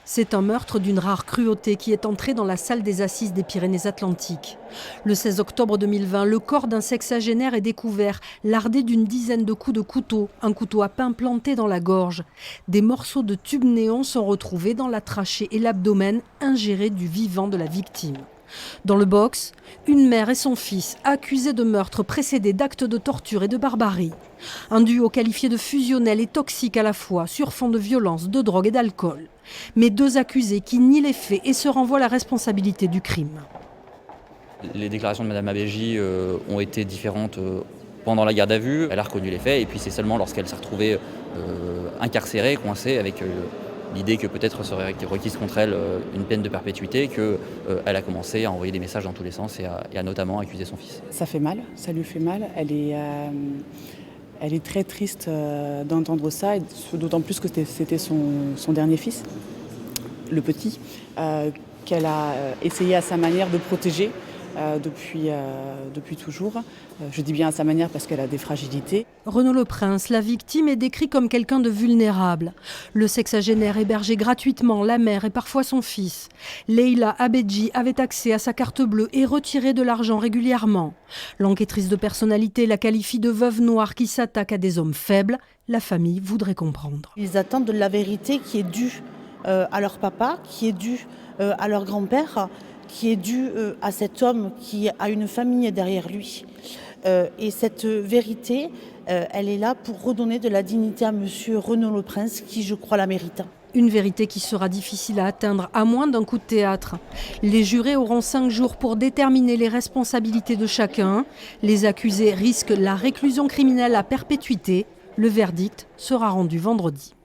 C'est un meurtre d'une rare cruauté qui est entré dans la salle des assises des Pyrénées-Atlantiques. Le 16 octobre 2020, le corps d'un sexagénaire est découvert, lardé d'une dizaine de coups de couteau, un couteau à pain planté dans la gorge. Des morceaux de tube néon sont retrouvés dans la trachée et l'abdomen, ingérés du vivant de la victime. Dans le box, une mère et son fils accusés de meurtre précédés d'actes de torture et de barbarie. Un duo qualifié de fusionnel et toxique à la fois, sur fond de violence, de drogue et d'alcool. Mais deux accusés qui nient les faits et se renvoient la responsabilité du crime. Les déclarations de Mme Abégy ont été différentes pendant la garde à vue. Elle a reconnu les faits et puis c'est seulement lorsqu'elle s'est retrouvée incarcérée, coincée avec l'idée que peut-être serait requise contre elle une peine de perpétuité, qu'elle a commencé à envoyer des messages dans tous les sens et à notamment accuser son fils. Ça fait mal, ça lui fait mal. Elle est très triste d'entendre ça, d'autant plus que c'était son dernier fils, le petit, qu'elle a essayé à sa manière de protéger depuis toujours. Je dis bien à sa manière parce qu'elle a des fragilités. Renaud Leprince, la victime, est décrit comme quelqu'un de vulnérable. Le sexagénaire hébergeait gratuitement la mère et parfois son fils. Leïla Abedji avait accès à sa carte bleue et retirait de l'argent régulièrement. L'enquêtrice de personnalité la qualifie de veuve noire qui s'attaque à des hommes faibles. La famille voudrait comprendre. Ils attendent de la vérité qui est due à leur papa, qui est due à leur grand-père, qui est due à cet homme qui a une famille derrière lui. Et cette vérité, elle est là pour redonner de la dignité à monsieur Renaud Leprince, qui, je crois, la mérite. Une vérité qui sera difficile à atteindre, à moins d'un coup de théâtre. Les jurés auront 5 jours pour déterminer les responsabilités de chacun. Les accusés risquent la réclusion criminelle à perpétuité. Le verdict sera rendu vendredi.